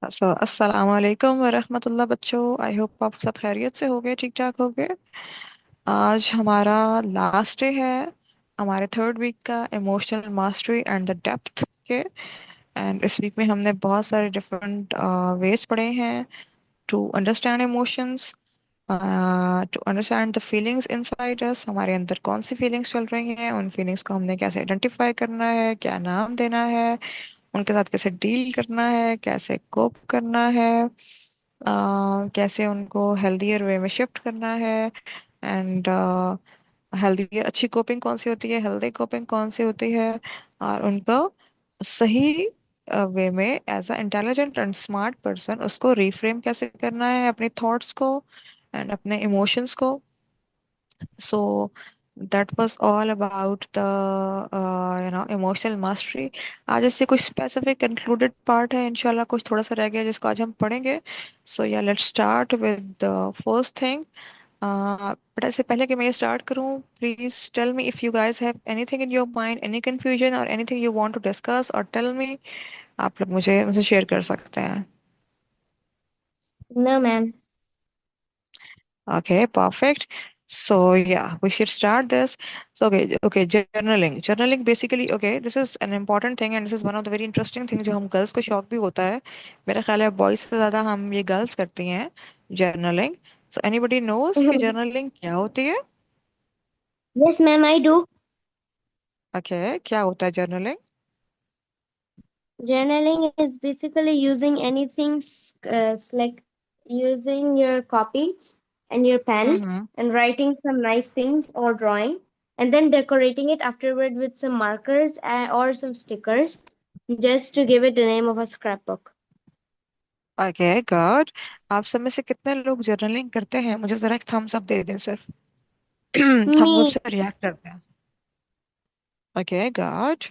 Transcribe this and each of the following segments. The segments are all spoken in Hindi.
अस्सलाम वालेकुम वरहमतुल्लाह बच्चों। आई होप आप सब खैरियत से होगे, ठीक ठाक होगे। आज हमारा लास्ट डे है हमारे थर्ड वीक का emotional mastery and the depth के। एंड इस वीक में हमने बहुत सारे डिफरेंट वेज पढ़े हैं to understand emotions, to understand the feelings inside us. हमारे अंदर कौन सी फीलिंग्स चल रही हैं, उन फीलिंग्स को हमने कैसे आइडेंटिफाई करना है, क्या नाम देना है, उनके साथ कैसे डील करना है, कैसे कोप करना है, कैसे उनको हेल्दियर वे में शिफ्ट करना है। एंड हेल्दी अच्छी कोपिंग कौन सी होती है, हेल्दी कोपिंग कौन सी होती है, और उनको सही वे में as a intelligent and smart person उसको रिफ्रेम कैसे करना है अपने थॉट्स को एंड अपने इमोशंस को। So that was all about the emotional mastery. आज इससे कुछ स्पेसिफिक इंक्लूडेड पार्ट है, इंशाल्लाह कुछ थोड़ा सा रह गया जिसको आज हम पढ़ेंगे। So yeah let's start with the first thing. But ऐसे पहले कि मैं ये स्टार्ट करूँ, please tell me if you guys have anything in your mind, any confusion और anything you want to discuss और टेल मी। आप लोग मुझे शेयर कर सकते हैं। No, ma'am. Okay, perfect. So yeah, we should start this. So okay, journaling. Journaling basically, okay, this is an important thing and this is one of the very interesting things जो हम girls को शौक भी होता है। मेरा ख्याल है boys से ज़्यादा हम ये girls करती हैं journaling. So anybody knows कि journaling क्या होती है? Yes, ma'am, I do. Okay, क्या होता है journaling? Journaling is basically using anything like using your copy and your pen Mm-hmm. and writing some nice things or drawing and then decorating it afterward with some markers or some stickers just to give it the name of a scrapbook. Okay, good. आप सब में से कितने लोग journaling करते हैं? मुझे जरा एक thumbs up दे दें सिर्फ। thumbs up Me, से react करते हैं। Okay, good.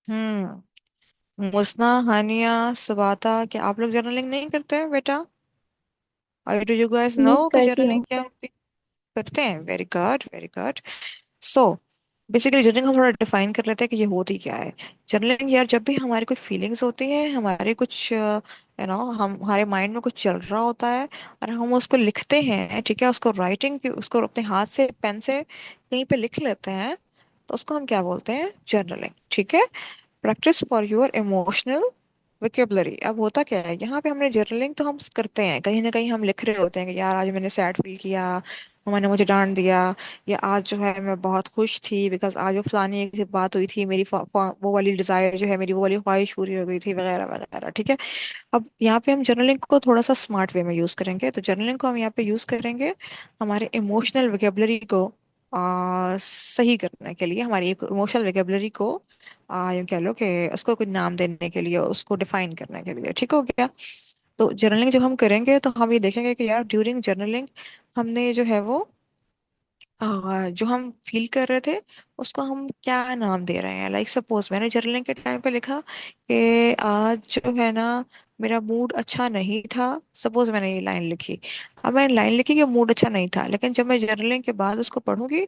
हम्म। मुस्ना, हानिया, सुबाता, क्या आप लोग जर्नलिंग नहीं करते हैं बेटा? और do you guys know yes, कि करती जर्नलिंग हूँ। क्या होती है? करते हैं, very good very good. So basically journaling हम थोड़ा डिफाइन कर लेते हैं कि ये होती क्या है। जर्नलिंग यार, जब भी हमारी कुछ फीलिंग्स होती हैं, हमारे कुछ हम हमारे माइंड में कुछ चल रहा होता है और हम उसको लिखते हैं, ठीक है, उसको राइटिंग की उसको अपने हाथ से पेन से कहीं पे लिख लेते हैं, तो उसको हम क्या बोलते हैं? जर्नलिंग, ठीक है। Practice for your emotional vocabulary. अब होता क्या है यहाँ पे, हमने जर्नलिंग तो हम करते हैं, कहीं ना कहीं हम लिख रहे होते हैं कि यार आज मैंने सैड फील किया, मैंने मुझे डांट दिया, या आज जो है मैं बहुत खुश थी बिकॉज आज वो फलानी एक बात हुई थी, मेरी वो वाली डिजायर जो है मेरी, वो वाली ख्वाहिश पूरी हो गई थी, वगैरह वगैरह, ठीक है। अब यहाँ पे हम जर्नलिंग को थोड़ा सा स्मार्ट वे में यूज करेंगे। तो जर्नलिंग को हम यहाँ पे यूज करेंगे हमारे इमोशनल विकेबलरी को सही करने के लिए, हमारी इमोशनल विकेबलरी को यूँ कह लो कि उसको कुछ नाम देने के लिए, उसको डिफाइन करने के लिए, ठीक हो गया। तो जर्नलिंग जब हम करेंगे तो हम ये देखेंगे कि यार ड्यूरिंग जर्नलिंग हमने जो है वो जो हम फील कर रहे थे उसको हम क्या नाम दे रहे हैं। लाइक सपोज मैंने जर्नलिंग के टाइम पे लिखा कि आज जो है ना मेरा मूड अच्छा नहीं था। सपोज मैंने ये लाइन लिखी। अब मैंने लाइन लिखी कि मूड अच्छा नहीं था, लेकिन जब मैं जर्नलिंग के बाद उसको पढ़ूंगी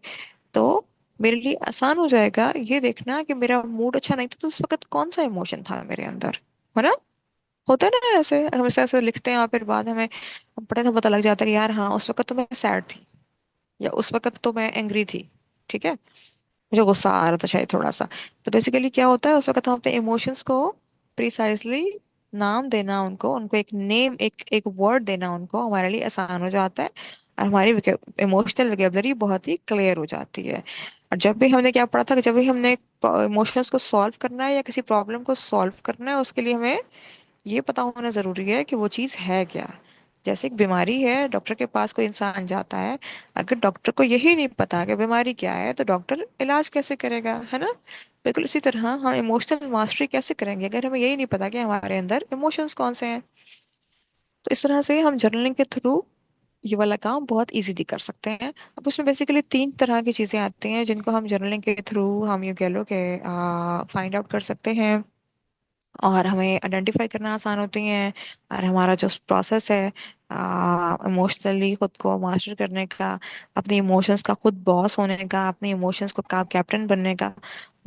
तो मेरे लिए आसान हो जाएगा ये देखना कि मेरा मूड अच्छा नहीं था तो उस वक्त कौन सा इमोशन था मेरे अंदर, है ना। होता है ना ऐसे, हम ऐसे ऐसे लिखते हैं और फिर बाद हमें पता तो पता लग जाता है कि यार हाँ उस वक्त तो मैं सैड थी, या उस वक्त तो मैं एंग्री थी, ठीक है, मुझे गुस्सा आ रहा था शायद थोड़ा सा। तो बेसिकली क्या होता है, उस वक्त हम अपने इमोशंस को प्रिसाइजली नाम देना, उनको उनको एक नेम, एक वर्ड देना उनको हमारे लिए आसान हो जाता है और हमारी इमोशनल वोकेबलरी बहुत ही क्लियर हो जाती है। और जब भी हमने क्या पढ़ा था कि जब भी हमने इमोशंस को सॉल्व करना है या किसी प्रॉब्लम को सॉल्व करना है, उसके लिए हमें ये पता होना जरूरी है कि वो चीज़ है क्या। जैसे एक बीमारी है, डॉक्टर के पास कोई इंसान जाता है, अगर डॉक्टर को यही नहीं पता कि बीमारी क्या है तो डॉक्टर इलाज कैसे करेगा, है ना। बिल्कुल इसी तरह हम इमोशनल मास्टरी कैसे करेंगे अगर हमें यही नहीं पता कि हमारे अंदर इमोशंस कौन से हैं। तो इस तरह से हम जर्नलिंग के थ्रू ये वाला काम बहुत इजीली कर सकते हैं। अब उसमें बेसिकली तीन तरह की चीज़ें आती हैं जिनको हम जर्नलिंग के थ्रू हम ये कह लो कि फाइंड आउट कर सकते हैं। और हमें आइडेंटिफाई करना आसान होती हैं। और हमारा जो प्रोसेस है इमोशनली खुद को मास्टर करने का, अपने इमोशंस का खुद बॉस होने का, अपने इमोशंस को का कैप्टन बनने का,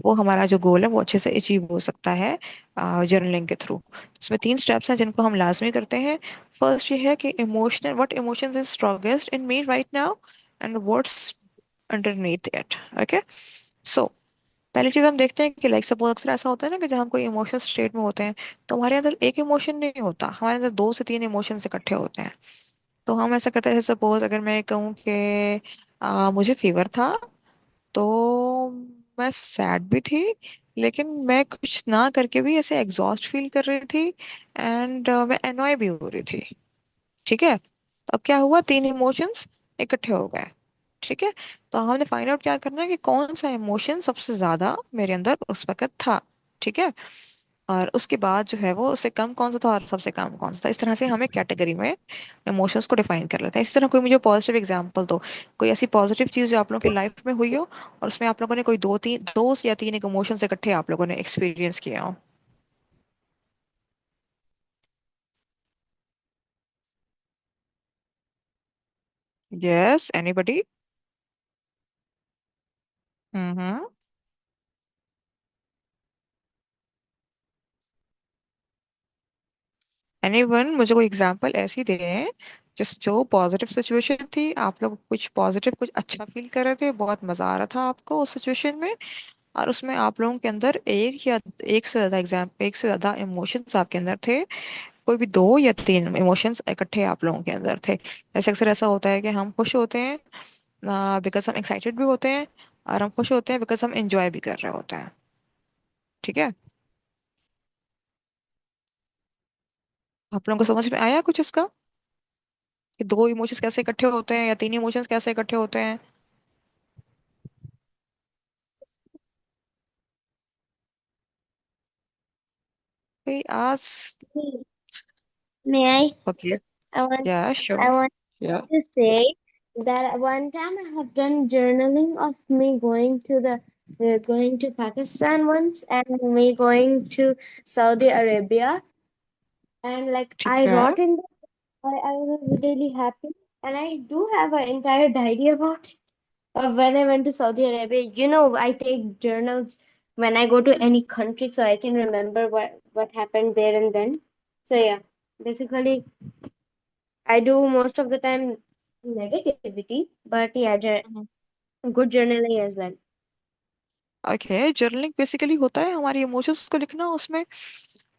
वो हमारा जो गोल है वो अच्छे से अचीव हो सकता है जर्नलिंग के थ्रू। इसमें 3 स्टेप्स हैं जिनको हम लाजमी करते हैं। फर्स्ट ये है कि emotional what emotions is strongest in me right now and what's underneath it. Okay. So पहली चीज हम देखते हैं कि लाइक सपोज अक्सर ऐसा होता है ना कि जब हम कोई इमोशनल स्टेट में होते हैं तो हमारे अंदर एक इमोशन नहीं होता, हमारे अंदर 2 से 3 इमोशंस इकट्ठे होते हैं। तो हम ऐसा करते हैं, सपोज अगर मैं कहूँ कि मुझे फीवर था, तो मैं सैड भी थी, लेकिन मैं कुछ ना करके भी ऐसे एग्जॉस्ट फील कर रही थी, एंड मैं एनॉय भी हो रही थी। ठीक है। तो अब क्या हुआ, 3 इमोशंस इकट्ठे हो गए। ठीक है। तो हमने फाइंड आउट क्या करना है कि कौन सा इमोशन सबसे ज्यादा मेरे अंदर उस वक्त था। ठीक है। और उसके बाद जो है वो उससे कम कौन सा था और सबसे कम कौन सा था, इस तरह से हमें कैटेगरी में इमोशंस को डिफाइन कर लेते हैं। इसी तरह कोई मुझे पॉजिटिव एग्जांपल दो, कोई ऐसी पॉजिटिव चीज जो आप लोगों की लाइफ में हुई हो और उसमें आप लोगों ने कोई 2 या 3 इमोशंस इकट्ठे आप लोगों ने एक्सपीरियंस किया हो। Yes, anybody? हम्म। एनीवन मुझे कोई एग्जांपल ऐसी दे जिस जो पॉजिटिव सिचुएशन थी, आप लोग कुछ पॉजिटिव कुछ अच्छा फील कर रहे थे, बहुत मजा आ रहा था आपको उस सिचुएशन में, और उसमें आप लोगों के अंदर एक से ज्यादा इमोशंस आपके अंदर थे। कोई भी 2 या 3 इमोशंस इकट्ठे आप लोगों के अंदर थे। जैसे अक्सर ऐसा होता है कि हम खुश होते हैं बिकॉज हम एक्साइटेड भी होते हैं, और हम खुश होते हैं बिकॉज हम इंजॉय भी कर रहे होते हैं। ठीक है। आप लोगों को समझ में आया कुछ इसका, कि 2 इमोशंस कैसे इकट्ठे होते हैं या 3 इमोशंस कैसे इकट्ठे होते हैं? भाई आज। May I? Okay. I want या I श्योर। want या। to say that one time I have done journaling of me going to Pakistan once and me going to Saudi Arabia, and like ठीक I है। wrote in I was really happy, and I do have an entire diary about it. When I went to Saudi Arabia, I take journals when I go to any country so I can remember what happened there and then. So yeah, basically I do most of the time negativity, but yeah, good journaling as well. Okay, journaling basically होता है हमारी इमोशंस को लिखना। उसमें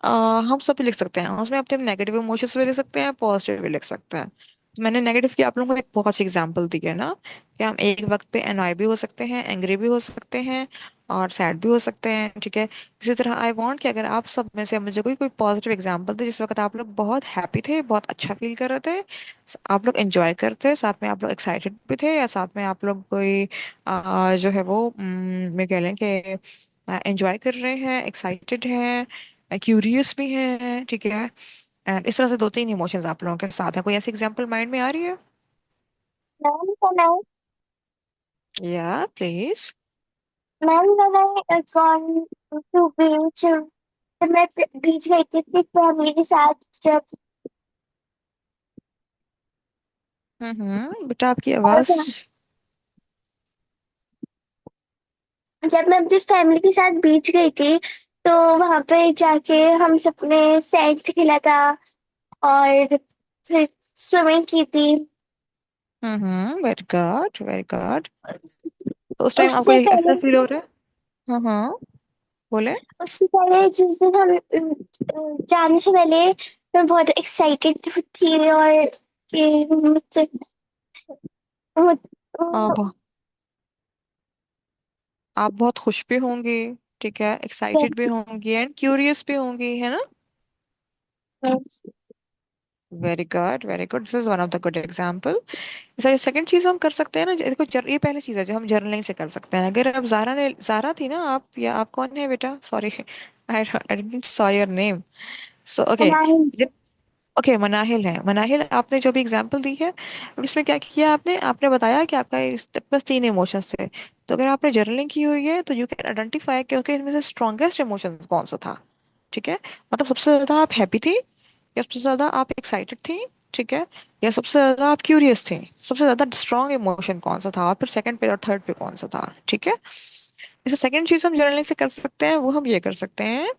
अ, हम सब लिख सकते हैं, उसमें अपने नेगेटिव इमोशंस भी लिख सकते हैं, पॉजिटिव भी लिख सकते हैं। तो मैंने नेगेटिव की आप लोगों को एक बहुत अच्छी एग्जांपल दी है ना, कि हम एक वक्त पे एनॉय भी हो सकते हैं, एंग्री भी हो सकते हैं, और सैड भी हो सकते हैं। ठीक है। इसी तरह आई वांट कि अगर आप सब में से मुझे कोई कोई पॉजिटिव एग्जांपल दे जिस वक्त आप लोग बहुत हैप्पी थे, बहुत अच्छा फील कर रहे थे, आप लोग एंजॉय करते, साथ में आप लोग एक्साइटेड भी थे, या साथ में आप लोग कोई जो है वो मैं कह लें कि एंजॉय कर रहे हैं, एक्साइटेड हैं, क्यूरियस भी हैं। ठीक है। एंड इस तरह से 2 3 इमोशंस आप लोगों के साथ हैं, कोई ऐसी एग्जांपल माइंड में आ रही है? मैम when या please. Ma'am when I gone to beach, तो मैं बीच गई थी अपनी फैमिली के साथ। बेटा आपकी आवाज। जब जब मैं अपनी फैमिली के साथ बीच गई थी, तो वहां पे जाके हम सबने सैंड खेला था और फिर स्विमिंग की थी। Very good, very good. तो उस टाइम आपको उससे ऐसा पहले फील हो रहा है? हाँ, बोले। उससे पहले जिस दिन हम जाने से पहले मैं बहुत एक्साइटेड थी और कि मुझसे आप आप बहुत खुश भी होंगी, ठीक है, एक्साइटेड भी होंगी एंड क्यूरियस भी होंगी, है ना? मुझ- very good, very good, this is one of the good example. Sir second चीज हम कर सकते हैं ना, देखो ये पहली चीज है जो हम जर्नलिंग से कर सकते हैं। अगर अब जारा थी ना आप, या आप कौन है बेटा, sorry I I didn't saw your name. So okay. नहीं, ओके, मनाहिल है। मनाहिल, आपने जो भी एग्जांपल दी है, अब इसमें क्या किया आपने आपने बताया कि आपका इस बस 3 इमोशंस थे। तो अगर आपने जर्नलिंग की हुई है तो यू कैन आइडेंटिफाई कि उसके इसमें से स्ट्रॉन्गेस्ट इमोशन कौन सा था। ठीक है, मतलब सबसे ज्यादा आप हैप्पी थी, या सबसे ज्यादा आप एक्साइटेड थी, ठीक है, या सबसे ज्यादा आप क्यूरियस थी, सबसे ज्यादा स्ट्रांग इमोशन कौन सा था, और फिर सेकंड पे और थर्ड पे कौन सा था, ठीक है। इसे सेकंड चीज हम जर्नलिंग से कर सकते हैं, वो हम ये कर सकते हैं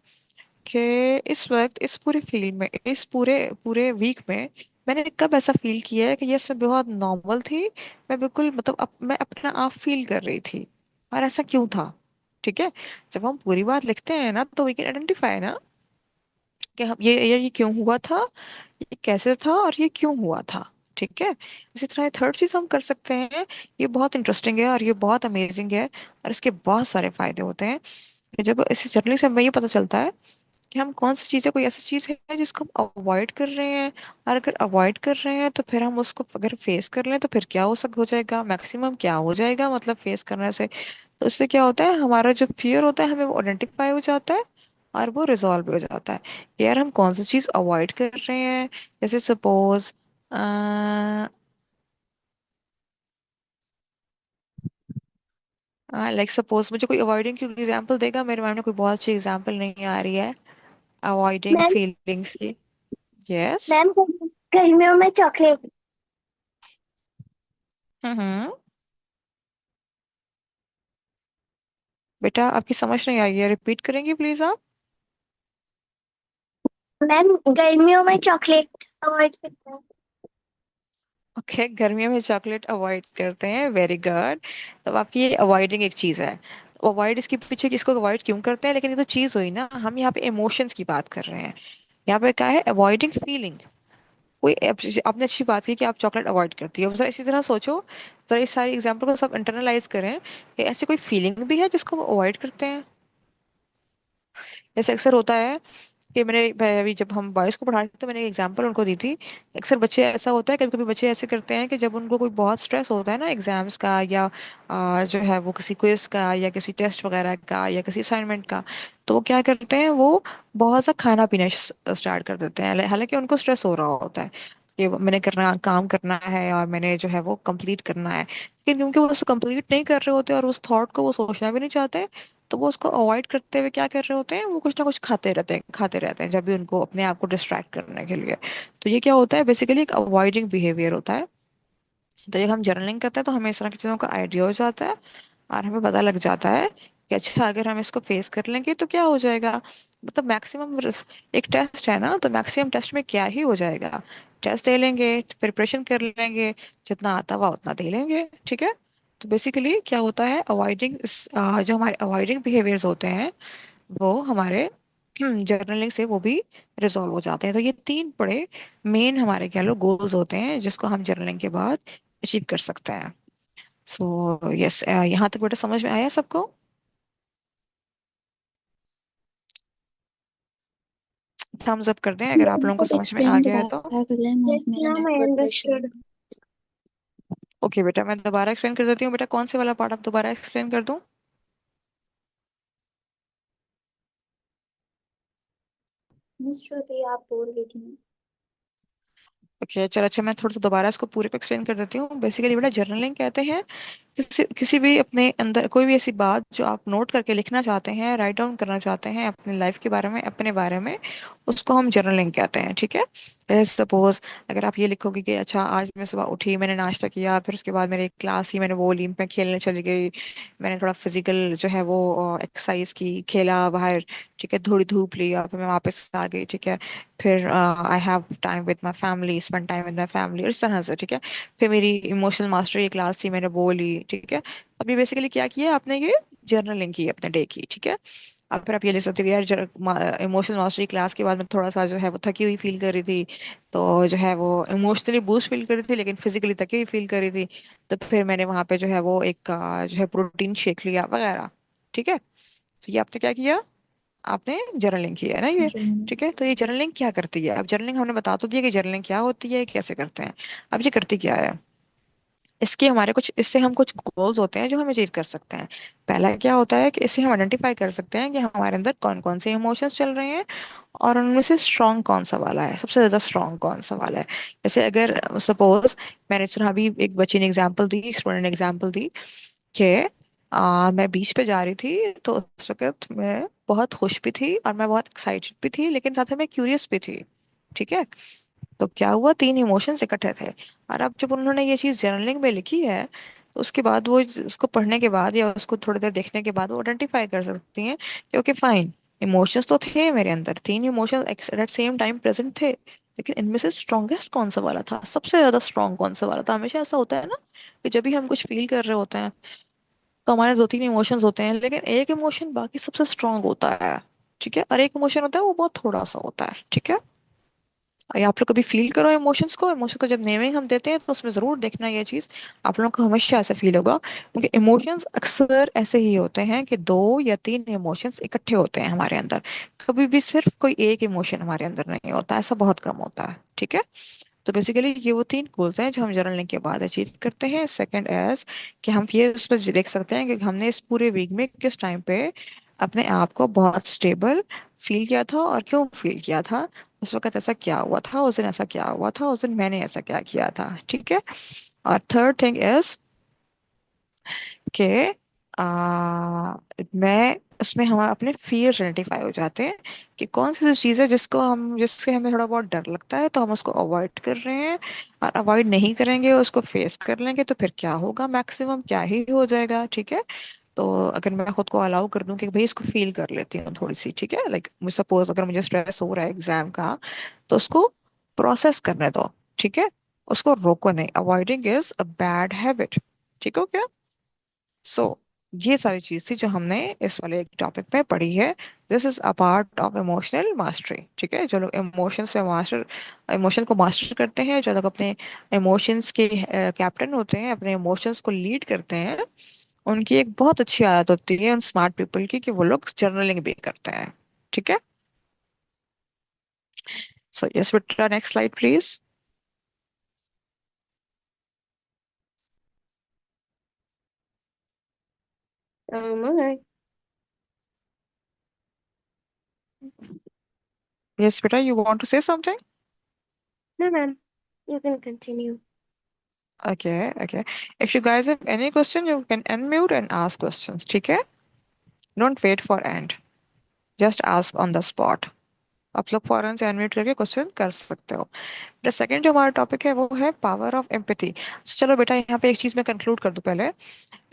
कि इस वक्त इस पूरे फील्ड में, इस पूरे पूरे वीक में मैंने कब ऐसा फील किया है कि यस मैं बहुत नॉर्मल थी, मैं बिल्कुल मतलब मैं अपना आप फील कर रही थी, और ऐसा क्यों था, ठीक है। जब हम पूरी बात लिखते हैं ना तो वी कैन आइडेंटिफाई ना कि हम ये क्यों हुआ था, ये कैसे था, और ये क्यों हुआ था, ठीक है। इसी तरह थर्ड चीज हम कर सकते हैं, ये बहुत इंटरेस्टिंग है और ये बहुत अमेजिंग है, और इसके बहुत सारे फायदे होते हैं कि जब इसे जर्नलिंग से हमें ये पता चलता है कि हम कौन सी चीज़ है, कोई ऐसी चीज़ है जिसको हम अवॉइड कर रहे हैं, और अगर अवॉइड कर रहे हैं तो फिर हम उसको अगर फेस कर लें तो फिर क्या हो जाएगा, मैक्सिमम क्या हो जाएगा, मतलब फेस करने से। तो इससे क्या होता है, हमारा जो फियर होता है हमें वो आइडेंटिफाई हो जाता है, और वो रिजॉल्व हो जाता है कि यार हम कौन सी चीज़ अवॉइड कर रहे हैं। जैसे सपोज लाइक सपोज मुझे कोई अवॉइडिंग की एग्जांपल देगा, मेरे माइंड में कोई बहुत अच्छी एग्जांपल नहीं आ रही है अवॉइडिंग मैम फीलिंग्स की। यस। मैम गर्मियों में चॉकलेट। हम्म। बेटा आपकी समझ नहीं आई है, रिपीट करेंगी प्लीज आप। मैम गर्मियों में चॉकलेट अवॉइड करते हैं। ओके, गर्मियों में चॉकलेट अवॉइड करते हैं, वेरी गुड। तो आपकी ये अवॉइडिंग एक चीज है। अवॉइड इसके पीछे किसको अवॉइड क्यों करते हैं, लेकिन ये तो चीज हुई ना, हम यहाँ पे इमोशंस की बात कर रहे हैं। यहाँ पे क्या है, अवॉइडिंग फीलिंग। कोई आपने अच्छी बात की कि आप चॉकलेट अवॉइड करती है, जरा इसी तरह सोचो, जरा इस सारी एग्जाम्पल को सब इंटरनलाइज करें कि ऐसी कोई फीलिंग भी है जिसको हम अवॉइड करते हैं। जैसे अक्सर होता है कि अभी जब हम बॉयज को पढ़ाते थे तो मैंने एक एग्जांपल उनको दी थी। अक्सर बच्चे ऐसा होता है, कभी कभी बच्चे ऐसे करते हैं कि जब उनको कोई बहुत स्ट्रेस होता है ना एग्जाम्स का, या जो है वो किसी क्विज का या किसी टेस्ट वगैरह का या किसी असाइनमेंट का, तो वो क्या करते हैं, वो बहुत सा खाना पीना स्टार्ट कर देते हैं, हालांकि उनको स्ट्रेस हो रहा होता है कि मैंने करना काम करना है और मैंने जो है वो कंप्लीट करना है, लेकिन क्योंकि वो उसको कंप्लीट नहीं कर रहे होते और उस थॉट को वो सोचना भी नहीं चाहते, तो वो उसको अवॉइड करते हुए क्या कर रहे होते हैं, वो कुछ ना कुछ खाते रहते हैं जब भी उनको अपने आप को डिस्ट्रैक्ट करने के लिए। तो ये क्या होता है, बेसिकली एक अवॉइडिंग बिहेवियर होता है। तो जब हम जर्नलिंग करते हैं तो हमें इस तरह की चीज़ों का आइडिया हो जाता है, और हमें पता लग जाता है कि अच्छा अगर हम इसको फेस कर लेंगे तो क्या हो जाएगा, मतलब मैक्सिमम। एक टेस्ट है ना, तो मैक्सिमम टेस्ट में क्या ही हो जाएगा, टेस्ट दे लेंगे, प्रिपरेशन कर लेंगे, जितना आता हुआ उतना दे लेंगे, ठीक है। तो बेसिकली क्या होता है, अवॉइडिंग, जो हमारे अवॉइडिंग बिहेवियर्स होते हैं वो हमारे जर्नलिंग से वो भी रिजॉल्व हो जाते हैं। तो ये तीन बड़े मेन हमारे कह लो गोल्स होते हैं जिसको हम जर्नलिंग के बाद अचीव कर सकते हैं। सो यस, यहाँ तक बेटा समझ में आया सबको। थम्स अप कर दें अगर आप मैम लोगों को सब समझ में आ एक्सप्लेन गया है तो। दोबारा कर लें, मैं यस मेरा मैम आई नेटवर्क इशू है। अंडरस्टूड। ओके बेटा, मैं दोबारा एक्सप्लेन कर देती हूँ। बेटा कौन से वाला पार्ट आप दोबारा एक्सप्लेन कर दूँ। मिस जो भी आप बोल रही थी। ओके चलो, अच्छा मैं थोड़ा सा दोबारा इसको पूरे को एक्सप्लेन कर देती हूँ। बेसिकली बेटा जर्नलिंग कहते हैं किसी भी अपने अंदर कोई भी ऐसी बात जो आप नोट करके लिखना चाहते हैं, राइट डाउन करना चाहते हैं अपनी लाइफ के बारे में, अपने बारे में, उसको हम जर्नलिंग कहते हैं, ठीक है। जैसे सपोज अगर आप ये लिखोगे कि अच्छा आज मैं सुबह उठी, मैंने नाश्ता किया, फिर उसके बाद मेरी क्लास ही मैंने वो ली, मैं खेलने चली गई, मैंने थोड़ा फिजिकल जो है वो एक्सरसाइज की, खेला बाहर, ठीक है, थोड़ी धूप ली, और फिर मैं वापस आ गई, ठीक है। फिर I have time with my family, spend time with my family, और इस तरह से, ठीक है। फिर मेरी इमोशनल मास्टरी क्लास थी, मैंने वो ली, ठीक है। अभी बेसिकली क्या किया आपने, ये जर्नलिंग की अपने डे की, ठीक है। अब फिर आप ये लिख सकते हो कि यार इमोशनल मास्टरी क्लास के बाद मैं थोड़ा सा जो है वो थकी हुई फील कर रही थी, तो जो है वो इमोशनली बूस्ट फील कर रही थी लेकिन फिजिकली थकी हुई फील कर रही थी, तो फिर मैंने वहां पे जो है वो एक जो है प्रोटीन शेक लिया वगैरह, ठीक है। तो ये आपने क्या किया, आपने जर्नलिंग की है ना ये, जी मैम। ठीक है। तो ये जर्नलिंग क्या करती है, अब जर्नलिंग हमने बता तो दिया कि जर्नलिंग क्या होती है, कैसे करते हैं। अब ये करती क्या है, इसके हमारे कुछ, इससे हम कुछ गोल्स होते हैं जो हम अचीव कर सकते हैं। पहला क्या होता है कि इससे हम आइडेंटिफाई कर सकते हैं कि हमारे अंदर कौन कौन से इमोशंस चल रहे हैं, और उनमें से स्ट्रॉन्ग कौन सा वाला है, सबसे ज्यादा स्ट्रॉन्ग कौन सा वाला है। जैसे अगर सपोज मैंने इस तरह भी एक बच्ची ने एग्जांपल दी, स्टूडेंट ने एग्जांपल दी कि मैं बीच पे जा रही थी, तो उस वक्त मैं बहुत खुश भी थी और मैं बहुत एक्साइटेड भी थी, लेकिन साथ में मैं क्यूरियस भी थी। ठीक है। तो क्या हुआ, तीन इमोशंस इकट्ठे थे। और अब जब उन्होंने ये चीज जर्नलिंग में लिखी है, तो उसके बाद वो उसको पढ़ने के बाद या उसको थोड़ी देर देखने के बाद वो आइडेंटिफाई कर सकती हैं कि ओके फाइन, इमोशंस तो थे मेरे अंदर, तीन emotions at same time present थे, लेकिन इनमें से स्ट्रॉन्गेस्ट कौन सा वाला था, सबसे ज्यादा स्ट्रॉन्ग कौन सा वाला था। हमेशा ऐसा होता है ना कि जब भी हम कुछ फील कर रहे होते हैं, तो हमारे दो तीन इमोशंस होते हैं, लेकिन एक इमोशन बाकी सबसे स्ट्रांग होता है। ठीक है। और एक इमोशन होता है वो बहुत थोड़ा सा होता है। ठीक है। और आप लोग कभी फील करो इमोशंस को, इमोशन को जब नेमिंग हम देते हैं तो उसमें जरूर देखना ये चीज, आप लोगों को हमेशा ऐसा फील होगा, क्योंकि इमोशंस अक्सर ऐसे ही होते हैं कि दो या तीन इमोशंस इकट्ठे होते हैं हमारे अंदर। कभी भी सिर्फ कोई एक इमोशन हमारे अंदर नहीं होता, ऐसा बहुत कम होता है। ठीक है। तो बेसिकली ये वो तीन गोल्स हैं जो हम जर्नलिंग के बाद अचीव करते हैं। सेकंड एज कि हम ये उस पर देख सकते हैं कि हमने इस पूरे वीक में किस टाइम पे अपने आप को बहुत स्टेबल फील किया था और क्यों फील किया था, उस वक्त ऐसा क्या हुआ था, उस दिन ऐसा क्या हुआ था, उस दिन मैंने ऐसा क्या किया था। ठीक है। और थर्ड थिंग इज कि मैं उसमें हम अपने फियर आइडेंटिफाई हो जाते हैं कि कौन सी ऐसी चीज़ है जिससे हमें थोड़ा बहुत डर लगता है, तो हम उसको अवॉइड कर रहे हैं। और अवॉइड नहीं करेंगे, उसको फेस कर लेंगे, तो फिर क्या होगा, मैक्सिमम क्या ही हो जाएगा। ठीक है। तो अगर मैं खुद को अलाउ कर दूं कि भाई इसको फील कर लेती हूँ थोड़ी सी, ठीक है, लाइक सपोज अगर मुझे स्ट्रेस हो रहा है एग्जाम का, तो उसको प्रोसेस करने दो। ठीक है। उसको रोको नहीं, avoiding is a bad habit. ठीक हो क्या। सो ये सारी चीज थी जो हमने इस वाले टॉपिक में पढ़ी है। This is a part of emotional mastery. ठीक है। जो लोग इमोशंस पे मास्टर इमोशन को मास्टर करते हैं, जो लोग अपने इमोशंस के कैप्टन होते हैं, अपने इमोशंस को लीड करते हैं, उनकी एक बहुत अच्छी आदत होती है उन स्मार्ट पीपल की कि वो लोग जर्नलिंग भी करते हैं। ठीक है। सो यस बेटा, next slide please. Okay. Yes बेटा, you want to say something. No, ma'am. You can continue. Okay, okay. If you guys have any question, you can unmute and ask questions. ठीक है। Don't wait for end. Just ask on the spot. आप लोग फौरन से अनम्यूट करके क्वेश्चन कर सकते हो। द सेकंड जो हमारा टॉपिक है वो है पावर ऑफ एम्पैथी। चलो बेटा, यहाँ पे एक चीज मैं कंक्लूड कर दूं पहले।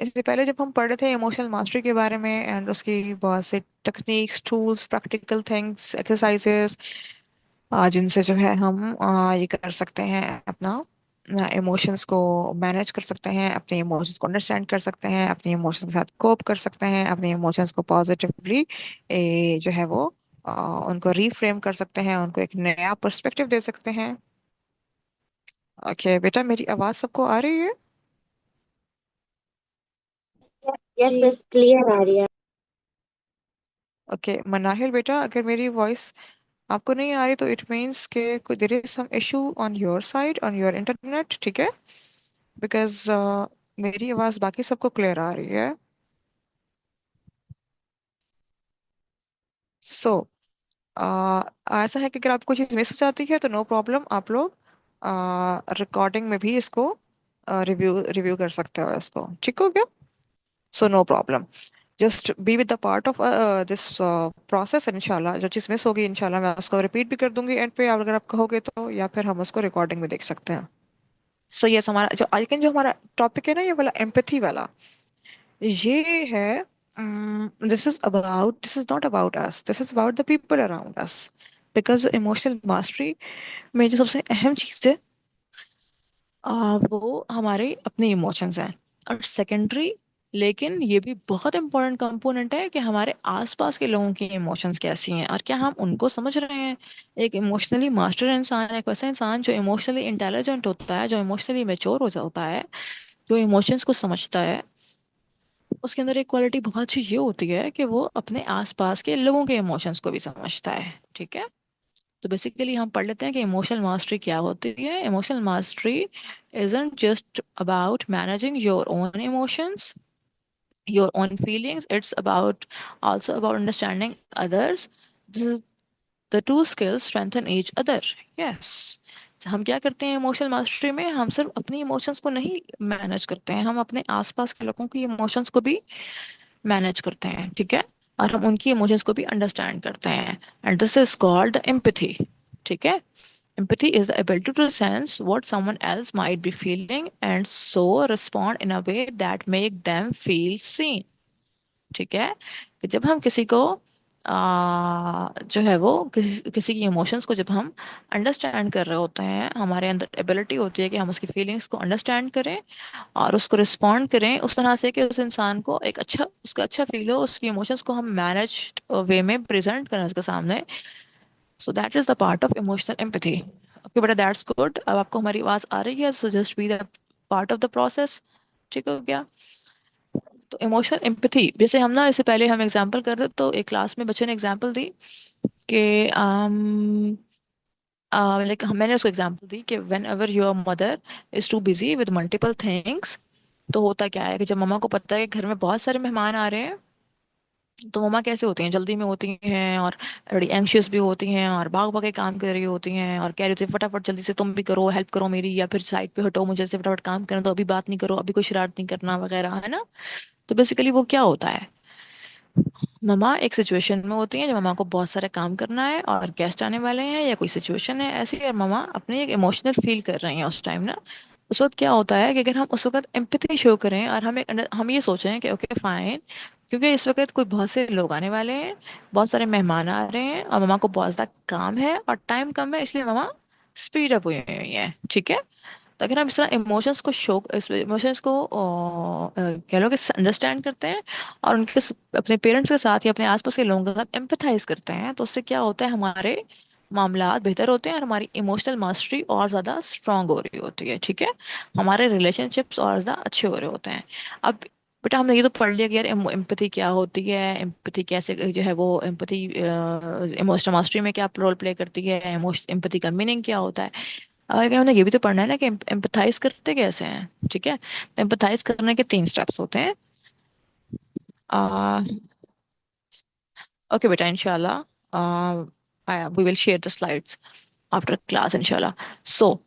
इससे पहले जब हम पढ़ रहे थे इमोशनल मास्टरी के बारे में एंड उसकी बहुत से techniques, tools, practical things, exercises, जिनसे जो है हम ये कर सकते हैं, अपना इमोशंस को मैनेज कर सकते हैं, अपने इमोशंस को अंडरस्टैंड कर सकते हैं, अपने इमोशंस के साथ कोप कर सकते हैं, अपने इमोशंस को पॉजिटिवली जो है वो अ, उनको रीफ्रेम कर सकते हैं, उनको एक नया पर्सपेक्टिव दे सकते हैं। ओके बेटा, मेरी आवाज़ सबको आ रही है। Yes, जी। Miss, clear आ रही है। ओके मनाहिल बेटा, अगर मेरी वॉइस आपको नहीं आ रही तो इट मीन्स के कोई there is some issue on your side, on your internet. ठीक है। बिकॉज मेरी आवाज़ बाकी सबको क्लियर आ रही है। सो ऐसा है कि अगर आपको चीज़ मिस हो जाती है तो नो प्रॉब्लम, आप लोग रिकॉर्डिंग में भी इसको रिव्यू रिव्यू कर सकते हो इसको। ठीक हो गया। So no problem, just be with the part of this process. इंशाल्लाह जो चीज़ मिस होगी इंशाल्लाह मैं उसको रिपीट भी कर दूंगी एंड पे, अगर आप कहोगे तो, या फिर हम उसको रिकॉर्डिंग में देख सकते हैं। सो यस, हमारा जो आई जो हमारा टॉपिक है ना, ये वाला एम्पैथी वाला, ये है, this is not about us, this is about the people around us. Because emotional mastery में जो सबसे अहम चीज़ है, वो हमारे अपने इमोशंस हैं। और सेकेंडरी, लेकिन ये भी बहुत इंपॉर्टेंट कंपोनेंट है कि हमारे आसपास के लोगों की इमोशंस कैसी हैं और क्या हम उनको समझ रहे हैं। एक इमोशनली मास्टर इंसान, एक वैसा इंसान जो इमोशनली इंटेलिजेंट होता है, जो इमोशनली मेच्योर हो जाता है, जो इमोशंस को समझता है, उसके अंदर एक क्वालिटी बहुत अच्छी ये होती है कि वो अपने आसपास के लोगों के इमोशंस को भी समझता है। ठीक है। तो बेसिकली हम पढ़ लेते हैं कि इमोशनल मास्टरी क्या होती है। Emotional mastery isn't just about managing your own emotions, your own feelings. It's about also about understanding others. This is the two skills strengthen each other. Yes. हम क्या करते हैं इमोशनल मास्टरी में, हम सिर्फ अपनी इमोशंस को नहीं मैनेज करते हैं, हम अपने आसपास के लोगों की इमोशंस को भी मैनेज करते हैं, ठीक है। और हम उनकी इमोशंस को भी अंडरस्टैंड करते हैं, and this is called empathy, ठीक है। Empathy is the ability to sense what someone else might be feeling and so respond in a way that make them feel seen, ठीक है। कि जब हम किसी को जो है वो किसी की इमोशंस को जब हम अंडरस्टैंड कर रहे होते हैं, हमारे अंदर एबिलिटी होती है कि हम उसकी फीलिंग्स को अंडरस्टैंड करें और उसको रिस्पॉन्ड करें उस तरह से कि उस इंसान को एक अच्छा, उसका अच्छा फील हो, उसकी इमोशंस को हम मैनेज वे में प्रेजेंट करें उसके सामने। So that is the part of emotional empathy. Okay बेटा, दैट्स गुड। अब आपको हमारी आवाज आ रही है, so just be the part of the process, ठीक हो गया। तो इमोशनल एम्पैथी जैसे हम ना, इससे पहले हम एग्जांपल कर रहे तो एक क्लास में बच्चे ने एग्जांपल दी कि मैंने उसको एग्जांपल दी कि when ever your mother is too busy with multiple things, तो होता क्या है कि जब मम्मा को पता है कि घर में बहुत सारे मेहमान आ रहे हैं, तो मम्मा कैसे होती हैं, जल्दी में होती हैं और बड़ी एंग्शियस भी होती हैं और भाग भाग के काम कर रही होती हैं और कह रही होती है फटाफट जल्दी से तुम भी करो, हेल्प करो मेरी, या फिर साइड पे हटो, मुझे से फटाफट काम करना, तो अभी बात नहीं करो, अभी कोई शरारत नहीं करना वगैरह, है ना। तो बेसिकली वो क्या होता है, मम्मा एक सिचुएशन में होती हैं जब मम्मा को बहुत सारा काम करना है और गेस्ट आने वाले हैं या कोई सिचुएशन है ऐसी, और मम्मा अपनी एक इमोशनल फील कर रही हैं उस टाइम ना। उस वक्त क्या होता है कि अगर हम उस वक्त एम्पैथी शो करें और हम ये सोचें कि ओके फाइन, क्योंकि इस वक्त कोई बहुत से लोग आने वाले हैं, बहुत सारे मेहमान आ रहे हैं और मम्मा को बहुत ज़्यादा काम है और टाइम कम है, इसलिए मम्मा स्पीड अप हुई है, ठीक है। तो अगर हम इस तरह इमोशंस को शो, इस इमोशंस को कह लो कि अंडरस्टैंड करते हैं और अपने पेरेंट्स के साथ या अपने आसपास के लोगों के साथ एम्पथाइज करते हैं, तो उससे क्या होता है, हमारे मामलात बेहतर होते हैं और हमारी इमोशनल मास्टरी और ज़्यादा स्ट्रांग हो रही होती है, ठीक है। हमारे रिलेशनशिप्स और ज़्यादा अच्छे हो रहे होते हैं। अब बेटा हमने ये तो पढ़ लिया कि यार एम्पैथी क्या होती है, एम्पैथी कैसे जो है वो एम्पैथी इमोशनल मास्टरी में क्या रोल प्ले करती है, एम्पैथी का मीनिंग क्या होता है। और अगर हमने ये भी तो पढ़ना है ना कि एम्पथाइज करते कैसे हैं, ठीक है। तो एम्पथाइज करने के 3 स्टेप्स होते हैं। ओके बेटा, इंशाल्लाह we will share the slides after class इंशाल्लाह। सो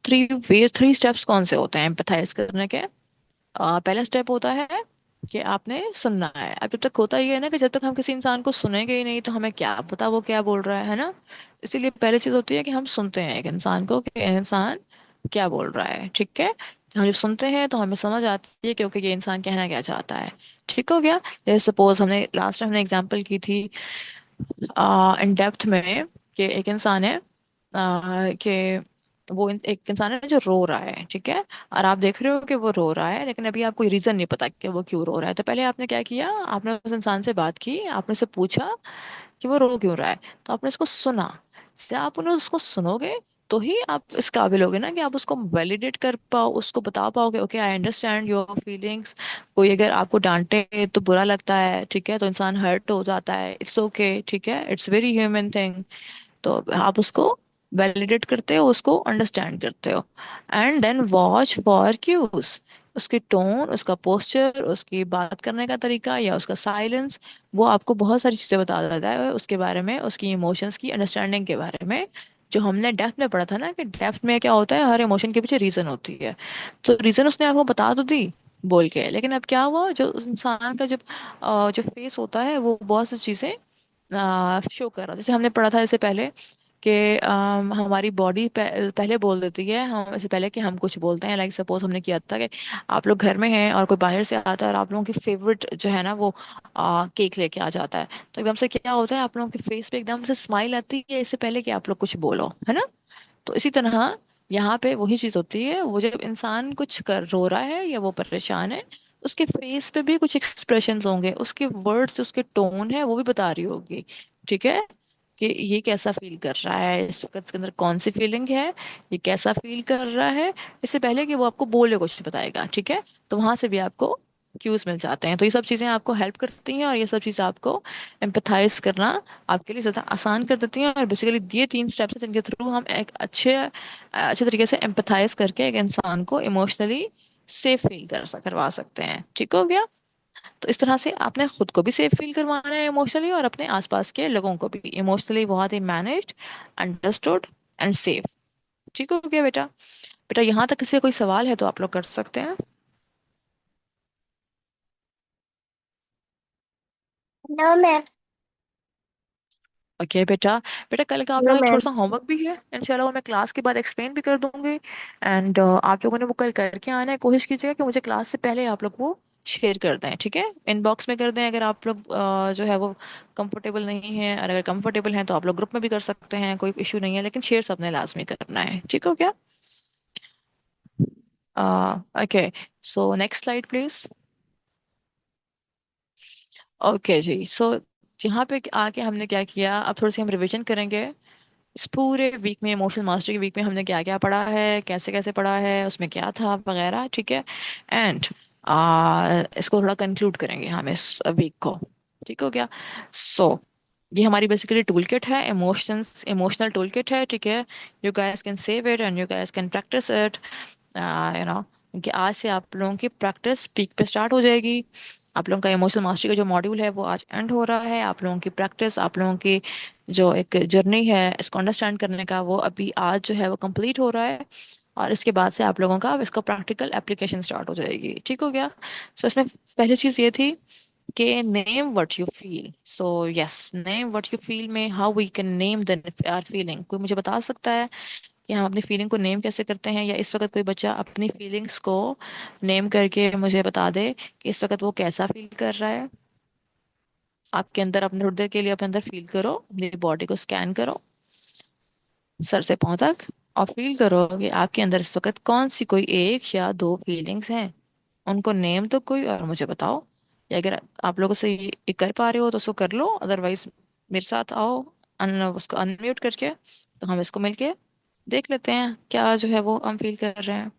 3 स्टेप्स कौन से होते हैं एम्पथाइज करने के। पहला स्टेप होता है कि आपने सुनना है। अब जब तक होता ही है ना कि जब तक हम किसी इंसान को सुनेंगे ही नहीं तो हमें क्या पता वो क्या बोल रहा है ना। इसीलिए पहली चीज होती है कि हम सुनते हैं एक इंसान को कि इंसान क्या बोल रहा है, ठीक है। हम जब सुनते हैं तो हमें समझ आती है क्योंकि ये इंसान कहना क्या चाहता है, ठीक हो गया। जैसे सपोज हमने लास्ट टाइम हमने एग्जांपल की थी इन डेप्थ में कि एक इंसान है कि एक इंसान है जो रो रहा है, ठीक है। और आप देख रहे हो कि वो रो रहा है लेकिन अभी आपको रीजन नहीं पता कि वो क्यों रो रहा है, तो पहले आपने क्या किया, आपने उस इंसान से बात की, आपने उससे पूछा कि वो रो क्यों रहा है, तो आपने उसको सुना। से आप उन्हें उसको सुनोगे तो ही आप इस काबिल होगे ना कि आप उसको वैलिडेट कर पाओ, उसको बता पाओगे okay I understand your feelings. कोई अगर आपको डांटे तो बुरा लगता है, ठीक है, तो इंसान हर्ट हो जाता है, इट्स ओके, ठीक है, इट्स वेरी ह्यूमन थिंग। तो आप उसको वैलिडेट करते हो, उसको अंडरस्टैंड करते हो, and then watch for cues, उसकी टोन, उसका पोस्चर, उसकी बात करने का तरीका या उसका साइलेंस, वो आपको बहुत सारी चीजें बता देता है उसके बारे में, उसकी इमोशंस की अंडरस्टैंडिंग के बारे में। जो हमने डेफ्थ में पढ़ा था ना कि डेफ्थ में क्या होता है, हर इमोशन के पीछे रीजन होती है। तो रीजन उसने आपको बता तो दी बोल के, लेकिन अब क्या हुआ, जो उस इंसान का जब जो फेस होता है वो बहुत सी चीजें शो कर रहा, जैसे हमने पढ़ा था इससे पहले कि हमारी बॉडी पहले बोल देती है, हम इससे पहले कि हम कुछ बोलते हैं। लाइक सपोज हमने किया था कि आप लोग घर में हैं और कोई बाहर से आता है और आप लोगों की फेवरेट जो है ना वो केक लेके आ जाता है, तो एकदम से क्या होता है, आप लोगों के फेस पे एकदम से स्माइल आती है इससे पहले कि आप लोग कुछ बोलो, है ना। तो इसी तरह यहाँ पे वही चीज होती है, वो जब इंसान कुछ कर रो रहा है या वो परेशान है, उसके फेस पे भी कुछ एक्सप्रेशंस होंगे, उसके वर्ड्स, उसके टोन है वो भी बता रही होगी, ठीक है, कि ये कैसा फील कर रहा है इस वक्त, इसके अंदर कौन सी फीलिंग है, ये कैसा फील कर रहा है, इससे पहले कि वो आपको बोले कुछ बताएगा, ठीक है। तो वहां से भी आपको क्यूज मिल जाते हैं, तो ये सब चीजें आपको हेल्प करती हैं और ये सब चीजें आपको एम्पथाइज करना आपके लिए ज्यादा आसान कर देती हैं। और बेसिकली ये 3 स्टेप्स हैं जिनके थ्रू हम एक अच्छे तरीके से एम्पथाइज करके एक इंसान को इमोशनली सेफ फील करवा सकते हैं, ठीक हो गया। तो इस तरह से आपने खुद को भी सेफ फील करवाना है इमोशनली और अपने आसपास के लोगों को भी इमोशनली बहुत ही मैनेज्ड, अंडरस्टूड एंड सेफ, ठीक हो गया बेटा? बेटा यहाँ तक किसी का कोई सवाल है तो आप लोग कर सकते हैं। No, ma'am. ओके बेटा। बेटा कल का आप No, लोग एक छोटा ma'am. सा होमवर्क भी है, इंशाल्लाह वो मैं क्लास के बाद एक्सप्लेन भी कर दूंगी। एंड आप लोगों ने वो कल करके आना है। कोशिश कीजिएगा कि मुझे क्लास से पहले आप लोग वो शेयर कर दें, ठीक है? इनबॉक्स में कर दें अगर आप लोग जो है वो कंफर्टेबल नहीं है, और अगर कंफर्टेबल हैं तो आप लोग ग्रुप में भी कर सकते हैं, कोई इशू नहीं है, लेकिन शेयर सबने लाजमी करना है, ठीक हो क्या? Okay, so next slide please. Okay जी, सो यहाँ पे आके हमने क्या किया, अब थोड़ी सी हम रिवीजन करेंगे। इस पूरे वीक में, इमोशनल मास्टरी के वीक में, हमने क्या क्या पढ़ा है, कैसे कैसे पढ़ा है, उसमें क्या था वगैरह, ठीक है? एंड इसको थोड़ा कंक्लूड करेंगे हम इस वीक को, ठीक हो गया? सो ये हमारी बेसिकली टूल किट है, इमोशनल टूल किट है, ठीक है? You guys can save it and you guys can practice it, क्योंकि आज से आप लोगों की प्रैक्टिस पीक पे स्टार्ट हो जाएगी। आप लोगों का इमोशनल मास्टरी का जो मॉड्यूल है वो आज एंड हो रहा है। आप लोगों की प्रैक्टिस, आप लोगों की जो एक जर्नी है इसको अंडरस्टैंड करने का, वो अभी आज जो है वो कंप्लीट हो रहा है। और इसके बाद से आप लोगों का इसका प्रैक्टिकल एप्लीकेशन स्टार्ट हो जाएगी, ठीक हो गया? सो इसमें पहली चीज़ ये थी कि name what you feel. So yes, name what you feel में how we can name the our feeling. कोई मुझे बता सकता है कि हम अपनी फीलिंग को नेम कैसे करते हैं? या इस वक्त कोई बच्चा अपनी फीलिंग्स को नेम करके मुझे बता दे कि इस वक्त वो कैसा फील कर रहा है। आपके अंदर, अपने थोड़ी देर के लिए अपने अंदर फील करो, अपनी बॉडी को स्कैन करो सर से पाँव तक, और फील करो कि आपके अंदर इस वक्त कौन सी कोई एक या दो फीलिंग्स हैं। उनको नेम तो कोई और मुझे बताओ। या अगर आप लोगों से ये कर पा रहे हो तो उसको कर लो, अदरवाइज मेरे साथ आओ, उसको अनम्यूट करके, तो हम इसको मिलके देख लेते हैं क्या जो है वो हम फील कर रहे हैं।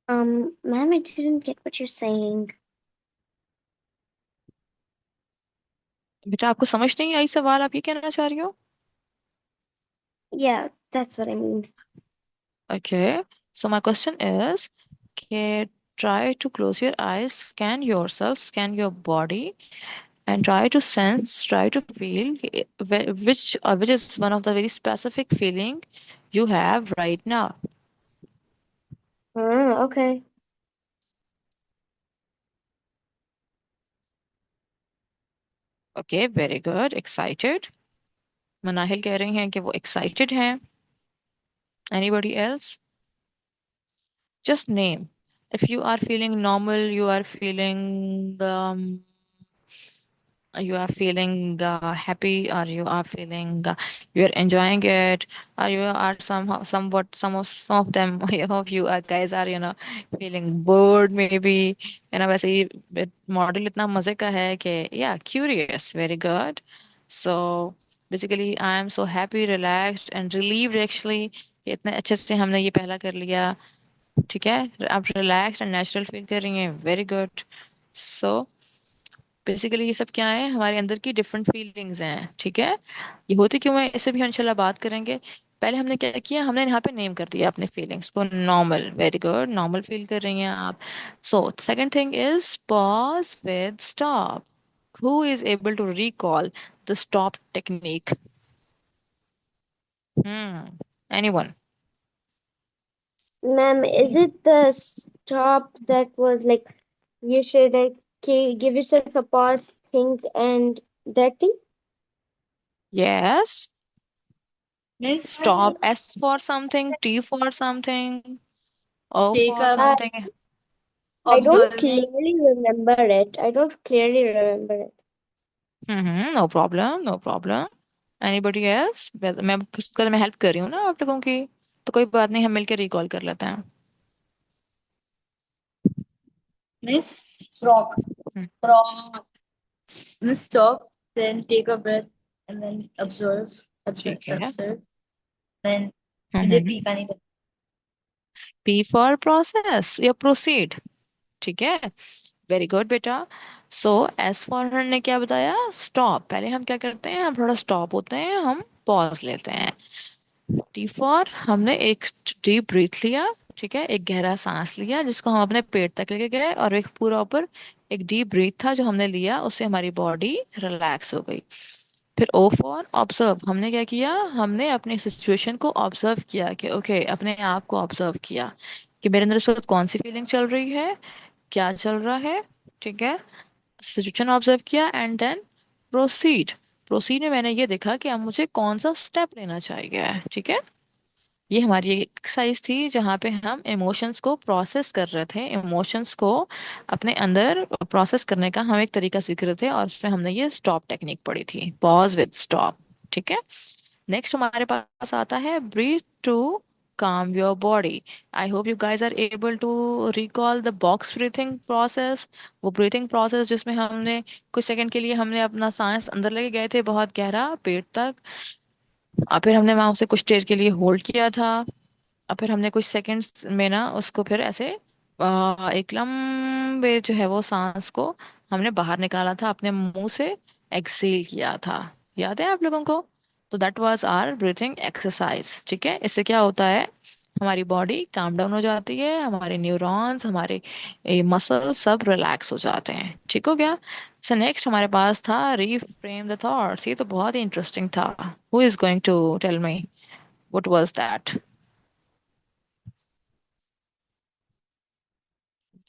Ma'am, I didn't get what you're saying. बेटा आपको समझ नहीं आई सवाल, आप ये कहना चाह रही हो? Yeah, that's what I mean. Okay, so my question is, okay, try to close your eyes, scan yourself, scan your body, and try to sense, try to feel which is one of the very specific feeling you have right now. Okay. Okay, very good. Excited. Manahil कह रही हैं कि वो excited हैं। Anybody else? Just name. If you are feeling normal, you are feeling happy, or you are feeling you are enjoying it, or you are somehow somewhat some of them of you are guys are feeling bored maybe, वैसे ही मॉडल इतना मजे का है कि या curious, very good. So basically I am so happy, relaxed and relieved actually कि इतने अच्छे से हमने ये पहला कर लिया, ठीक है? आप रिलैक्स्ड एंड नेचुरल फील कर रही हैं, वेरी गुड। सो बेसिकली ये सब क्या है, हमारे अंदर की डिफरेंट फीलिंग्स हैं, ठीक है? ये होती क्यों है, इससे भी इंशाल्लाह बात करेंगे। पहले हमने क्या किया, हमने यहाँ पे नेम कर दिया अपने फीलिंग्स को, normal, very good, normal feel कर रही हैं आप। So second thing is pause with stop. Who is able to recall the stop technique? Anyone? Ma'am, is it the stop that was like you should like give yourself a pause, think, and that thing? Yes. Miss, Stop. S for something, T for something, O take for a something. I don't Observing. clearly remember it. I don't clearly remember it. No problem, no problem. Anybody else? मैं हेल्प कर रही हूँ ना आप लोगों की, तो कोई बात नहीं, हम मिलकर रिकॉल कर लेते हैं। Miss Frog. Hmm, Frog. Miss stop, then take a breath, and then observe, ठीक है। observe. Then मुझे हम्म। पी का नहीं पता. P for process या proceed, ठीक है? वेरी गुड बेटा। सो एस फॉर ने क्या बताया, स्टॉप। पहले हम क्या करते हैं, हम थोड़ा स्टॉप होते हैं, हम पॉज लेते हैं। टी फॉर हमने एक डीप ब्रीथ लिया, ठीक है, एक गहरा सांस लिया जिसको हम अपने पेट तक लेके गए, और एक पूरा ऊपर एक डीप ब्रीथ था जो हमने लिया, उससे हमारी बॉडी रिलैक्स हो गई। फिर ओ फॉर ऑब्जर्व, हमने क्या किया, हमने अपनी सिचुएशन को ऑब्जर्व किया कि ओके, अपने आप को ऑब्जर्व किया कि मेरे अंदर इस वक्त कौन सी फीलिंग चल रही है, क्या चल रहा है। ठीक है, सिचुएशन ऑब्जर्व किया एंड देन प्रोसीड। प्रोसीड में मैंने ये देखा कि अब मुझे कौन सा स्टेप लेना चाहिए। ठीक है, ये हमारी एक एक्सरसाइज थी जहाँ पे हम इमोशंस को प्रोसेस कर रहे थे, इमोशंस को अपने अंदर प्रोसेस करने का हम एक तरीका सीख रहे थे, और उसमें हमने ये स्टॉप टेक्निक पढ़ी थी, पॉज विद स्टॉप। ठीक है, नेक्स्ट हमारे पास आता है breath to calm your body. I hope you guys are able to recall the box breathing process. वो breathing process जिसमें हमने कुछ सेकंड के लिए हमने अपना सांस अंदर लेके गए थे बहुत गहरा पेट तक, और फिर हमने वहां उसे कुछ देर के लिए होल्ड किया था, और फिर हमने कुछ सेकंड्स में ना उसको फिर ऐसे एक लंबे जो है वो सांस को हमने बाहर निकाला था अपने मुंह से, एक्सेल किया था। याद है आप लोगों को? तो that was our breathing exercise. ठीक है, इससे क्या होता है, हमारी बॉडी काम डाउन हो जाती है, हमारे न्यूरॉन्स, हमारे मसल सब रिलैक्स हो जाते हैं। ठीक हो गया? सो नेक्स्ट हमारे पास था रीफ्रेम द थॉट्स। ये तो बहुत ही इंटरेस्टिंग था। Who is going to tell me what was that?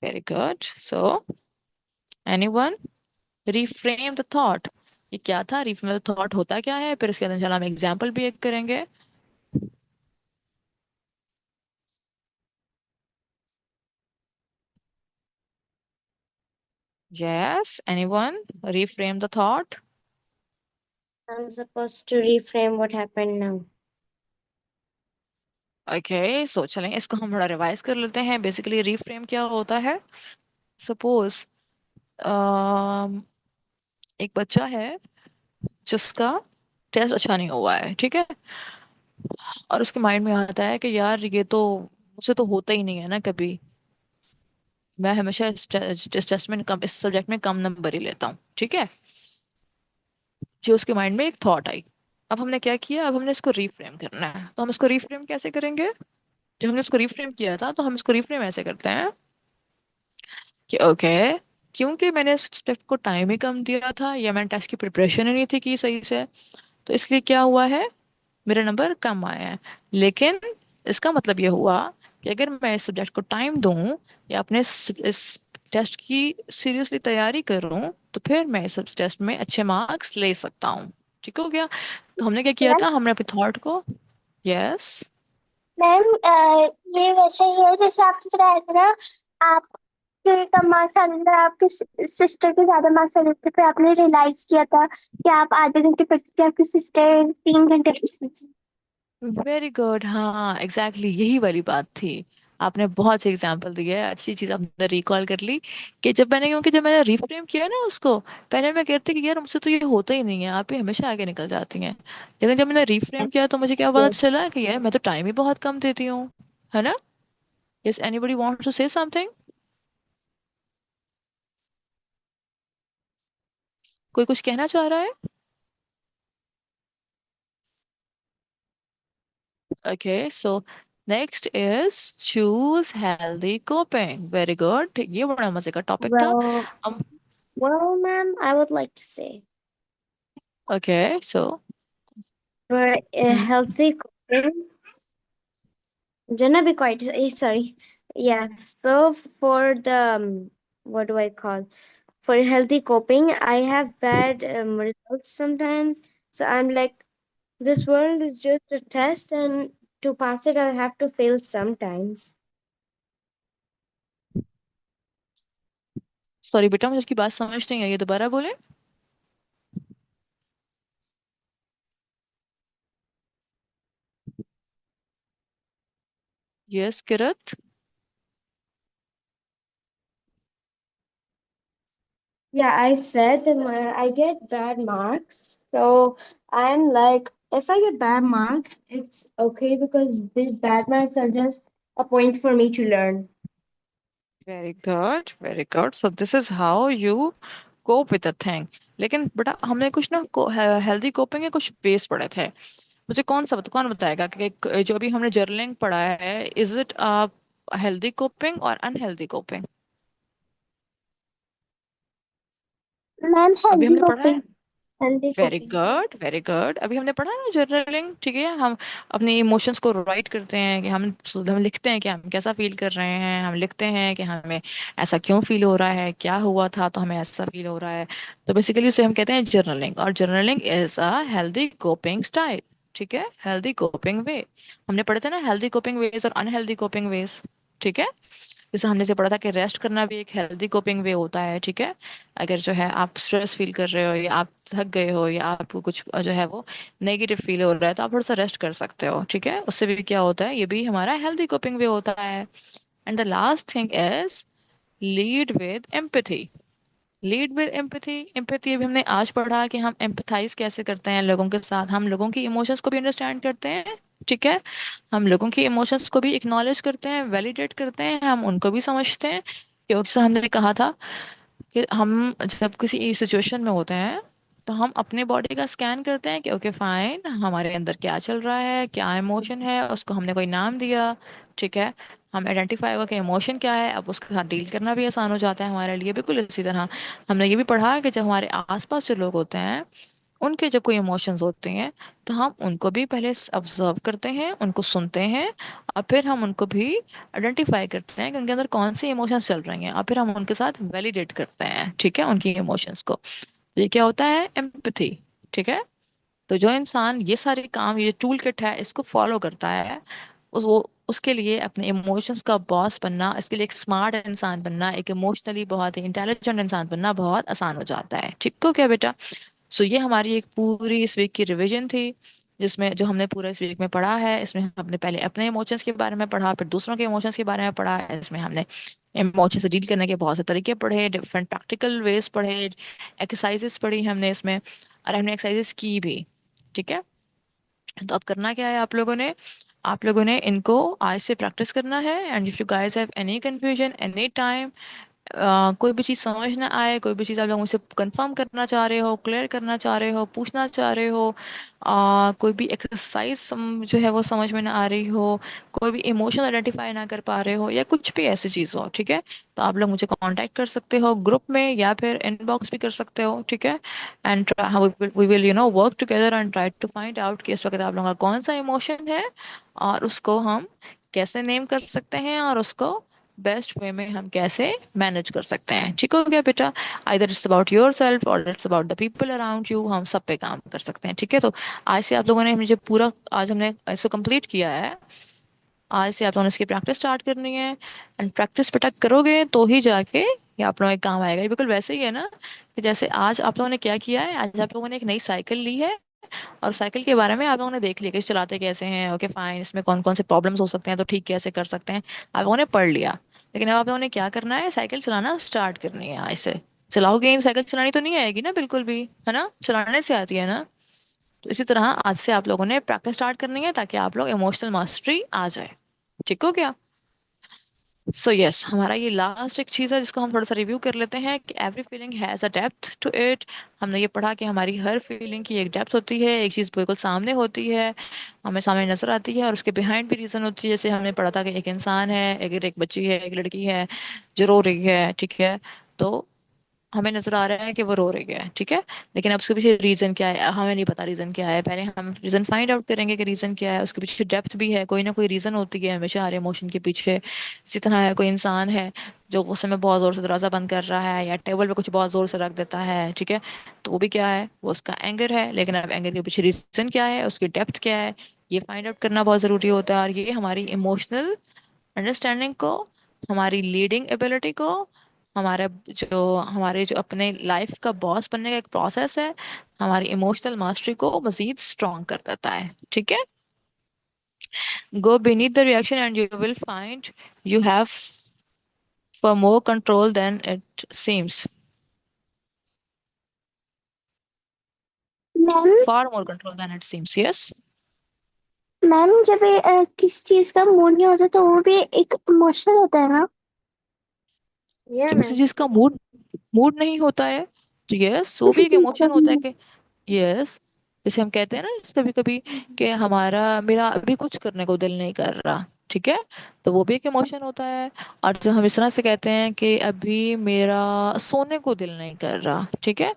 Very good. So anyone? Reframe the thought, ये क्या था, रिफ्रेम द थॉट होता क्या है, फिर इसके अंदर इंशाल्लाह हम एग्जांपल भी एक करेंगे। Yes, anyone? Reframe the thought. I'm supposed to reframe what happened now. Okay, so चलें इसको हम थोड़ा रिवाइज कर लेते हैं। बेसिकली रिफ्रेम क्या होता है, सपोज एक बच्चा है जिसका टेस्ट अच्छा नहीं हुआ है, ठीक है, और उसके माइंड में आता है कि यार ये तो मुझसे तो होता ही नहीं है ना कभी, मैं हमेशा इस टेस्ट में कम, इस सब्जेक्ट में कम नंबर ही लेता हूँ। ठीक है, जो उसके माइंड में एक थॉट आई। अब हमने क्या किया, अब हमने इसको रीफ्रेम करना है। तो हम इसको रीफ्रेम कैसे करेंगे? जब हमने इसको रीफ्रेम किया था तो हम इसको रीफ्रेम ऐसे करते हैं कि ओके, क्योंकि मैंने इस सब्जेक्ट को टाइम ही कम दिया था, या मैंने टेस्ट की प्रिपरेशन ही नहीं थी की सही से, तो इसलिए क्या हुआ है, मेरे नंबर कम आए हैं। लेकिन इसका मतलब ये हुआ कि अगर मैं इस सब्जेक्ट को टाइम दूं, या अपने इस टेस्ट की सीरियसली तैयारी करूं, तो फिर मैं इस टेस्ट में अच्छे मार्क्स ले सकता हूँ। ठीक हो गया? तो हमने क्या किया मैम था, हमने अपने थॉट को, यस। मैम ये वैसे ही है जैसे आपने बताया था ना, आपके कम मार्क्स आने थे, आपके सिस्टर के ज्यादा मार्क्स आने थे, फिर आपने रियलाइज किया था कि आप आधे घंटे पढ़ती थी, आपकी सिस्टर 3 घंटे पढ़ती थी। वेरी गुड, हाँ एग्जैक्टली यही वाली बात थी। आपने बहुत अच्छी एग्जांपल दी है, अच्छी चीज आपने रिकॉल कर ली कि जब मैंने रिफ्रेम किया ना उसको, पहले मैं कहती कि यार मुझसे तो ये होता ही नहीं है, आप ही हमेशा आगे निकल जाती हैं। लेकिन जब मैंने रिफ्रेम किया तो मुझे क्या पता चला कि यार मैं तो टाइम ही बहुत कम देती हूँ, है ना? Yes, anybody want to say something? कोई कुछ कहना चाह रहा है? Okay, so next is choose healthy coping. Very good, ये बड़ा मजे का टॉपिक था। Well, well, ma'am, I would like to say okay, so for a healthy cooking, Jana be quiet. Sorry. Yeah. So for the what do I call? For healthy coping, I have bad results sometimes. So I'm like, this world is just a test, and to pass it, I'll have to fail sometimes. Sorry बेटा, मुझे आपकी बात समझ नहीं आई, ये दोबारा बोले। Yes Kirat. Yeah, I said that I get bad marks. So I'm like, if I get bad marks, it's okay because these bad marks are just a point for me to learn. Very good, very good. So this is how you cope with a thing. लेकिन बेटा हमने कुछ ना हेल्दी कोपिंग के कुछ बेस पढ़े थे। मुझे कौन बताएगा कि जो अभी हमने जर्नलिंग पढ़ा है, इज इट हेल्दी कोपिंग और अनहेल्दी कोपिंग? मैम अभी हेल्दी हमने पढ़ा है। कॉपिंग। Healthy very कॉपिंग। Good, very good. अभी हमने पढ़ा ना जर्नलिंग, ठीक है। हम अपने इमोशंस को राइट करते हैं, कि हम लिखते हैं कि हम कैसा फील कर रहे हैं, हम लिखते हैं कि हमें ऐसा क्यों फील हो रहा है, क्या हुआ था तो हमें ऐसा फील हो रहा है। तो बेसिकली उसे हम कहते हैं जर्नलिंग, और journaling is a healthy coping style, ठीक है, हेल्दी कोपिंग वे। हमने पढ़े थे ना हेल्दी कोपिंग वेज और अनहेल्दी कोपिंग वेज, ठीक है। जैसे हमने से पढ़ा था कि रेस्ट करना भी एक हेल्दी कोपिंग वे होता है, ठीक है। अगर जो है आप स्ट्रेस फील कर रहे हो, या आप थक गए हो, या आपको कुछ जो है वो नेगेटिव फील हो रहा है, तो आप थोड़ा सा रेस्ट कर सकते हो, ठीक है। उससे भी क्या होता है, ये भी हमारा हेल्दी कोपिंग वे होता है। And the last thing is lead with empathy. Lead with empathy. Empathy अभी हमने आज पढ़ा कि हम एम्पथाइज कैसे करते हैं लोगों के साथ, हम लोगों की इमोशंस को भी अंडरस्टैंड करते हैं, ठीक है। हम लोगों की इमोशंस को भी एक्नॉलेज करते हैं, वैलिडेट करते हैं, हम उनको भी समझते हैं। क्योंकि जैसे हमने कहा था कि हम जब किसी सिचुएशन में होते हैं, तो हम अपने बॉडी का स्कैन करते हैं कि ओके फाइन, हमारे अंदर क्या चल रहा है, क्या इमोशन है, उसको हमने कोई नाम दिया, ठीक है। हम आइडेंटिफाई होगा कि इमोशन क्या है, अब उसके साथ डील करना भी आसान हो जाता है हमारे लिए। बिल्कुल इसी तरह हमने ये भी पढ़ा कि जब हमारे आसपास जो लोग होते हैं, उनके जब कोई इमोशंस होते हैं, तो हम उनको भी पहले ऑब्जर्व करते हैं, उनको सुनते हैं, और फिर हम उनको भी आइडेंटिफाई करते हैं कि उनके अंदर कौन सी इमोशंस चल रही हैं, और फिर हम उनके साथ वैलिडेट करते हैं, ठीक है, उनकी इमोशंस को। तो ये क्या होता है, एम्पैथी, ठीक है। तो जो इंसान ये सारे काम, ये टूल किट है, इसको फॉलो करता है, वो उसके लिए अपने इमोशंस का बॉस बनना, इसके लिए एक स्मार्ट इंसान बनना, एक इमोशनली बहुत ही इंटेलिजेंट इंसान बनना बहुत आसान हो जाता है, ठीक हो क्या बेटा। सो ये हमारी एक पूरी इस वीक की रिवीजन थी, जिसमें जो हमने पूरा इस वीक में पढ़ा है, इसमें हमने पहले अपने इमोशंस के बारे में पढ़ा, फिर दूसरों के इमोशंस के बारे में पढ़ा। इसमें हमने इमोशन से डील करने के बहुत से तरीके पढ़े, डिफरेंट प्रैक्टिकल वेज पढ़े, एक्सरसाइजेस पढ़ी हमने इसमें, और हमने एक्सरसाइजेस की भी, ठीक है। तो अब करना क्या है आप लोगों ने इनको आज से प्रैक्टिस करना है। And if you guys have any confusion any time, कोई भी चीज़ समझ ना आए, कोई भी चीज़ आप लोग मुझसे कंफर्म करना चाह रहे हो, क्लियर करना चाह रहे हो, पूछना चाह रहे हो, कोई भी एक्सरसाइज जो है वो समझ में ना आ रही हो, कोई भी इमोशन आइडेंटिफाई ना कर पा रहे हो, या कुछ भी ऐसी चीज़ हो, ठीक है, तो आप लोग मुझे कांटेक्ट कर सकते हो ग्रुप में, या फिर इनबॉक्स भी कर सकते हो, ठीक है। And we will work together and try to find out कि इस वक्त आप लोगों का कौन सा इमोशन है, और उसको हम कैसे नेम कर सकते हैं, और उसको बेस्ट वे में हम कैसे मैनेज कर सकते हैं, ठीक हो गया बेटा। Either it's about your self or it's about the people around you, हम सब पे काम कर सकते हैं, ठीक है। तो आज से आप लोगों ने मुझे पूरा, आज हमने इसको कंप्लीट किया है, आज से आप लोगों ने इसकी प्रैक्टिस स्टार्ट करनी है। एंड प्रैक्टिस बेटा करोगे तो ही जाके ये आप लोगों के काम आएगा। ये बिल्कुल वैसे ही है ना, कि जैसे आज आप लोगों ने क्या किया है, आज आप लोगों ने एक नई साइकिल ली है, और साइकिल के बारे में आप लोगों ने देख लिया कि इसे चलाते कैसे हैं, ओके फाइन, इसमें कौन कौन से प्रॉब्लम्स हो सकते हैं, तो ठीक कैसे कर सकते हैं, आप लोगों ने पढ़ लिया। लेकिन अब आप लोगों ने क्या करना है, साइकिल चलाना स्टार्ट करनी है आज से। चलाओगे नहीं, साइकिल चलानी तो नहीं आएगी ना बिल्कुल भी, है ना, चलाने से आती है ना। तो इसी तरह आज से आप लोगों ने प्रैक्टिस स्टार्ट करनी है, ताकि आप लोग इमोशनल मास्टरी आ जाए, ठीक हो क्या। सो यस, हमारा ये लास्ट एक चीज़ है जिसको हम थोड़ा सा रिव्यू कर लेते हैं, कि every feeling has a depth to it. हमने ये पढ़ा कि हमारी हर फीलिंग की एक डेप्थ होती है, एक चीज़ बिल्कुल सामने होती है, हमें सामने नजर आती है, और उसके बिहाइंड भी रीज़न होती है। जैसे हमने पढ़ा था कि एक इंसान है, एक बच्ची है, एक लड़की है जो रो रही है, ठीक है। तो हमें नजर आ रहा है कि वो रो रही है, ठीक है, लेकिन अब उसके पीछे रीजन क्या है हमें नहीं पता, रीजन क्या है, पहले हम रीजन फाइंड आउट करेंगे कि रीजन क्या है, उसके पीछे डेप्थ भी है, कोई ना कोई रीजन होती है हमेशा हर इमोशन के पीछे। इसी तरह है, कोई इंसान है जो गुस्से में बहुत जोर से दरवाजा बंद कर रहा है, या टेबल पे कुछ बहुत जोर से रख देता है, ठीक है, तो वो भी क्या है, वो उसका एंगर है। लेकिन अब एंगर के पीछे रीजन क्या है, उसकी डेप्थ क्या है, ये फाइंड आउट करना बहुत जरूरी होता है। और ये हमारी इमोशनल अंडरस्टैंडिंग को, हमारी लीडिंग एबिलिटी को, हमारे जो अपने लाइफ का बॉस बनने का एक प्रोसेस है, हमारी इमोशनल मास्टरी को मजीद स्ट्रॉन्ग कर देता है, ठीक है। गो beneath the reaction and you will find you have for more control than it seems. Ma'am. Far more control than it seems, yes। Ma'am जब किसी चीज का मूड नहीं होता तो वो भी एक इमोशनल होता है ना। या जब किसी मैम। चीज का मूड मूड नहीं होता है, तो यस वो भी किसी एक चीज का इमोशन होता है भी। कि, यस, जैसे हम कहते हैं ना कभी कभी कि हमारा मेरा अभी कुछ करने को दिल नहीं कर रहा, ठीक है, तो वो भी एक इमोशन होता है। और जो हम इस तरह से कहते हैं कि अभी मेरा सोने को दिल नहीं कर रहा, ठीक है,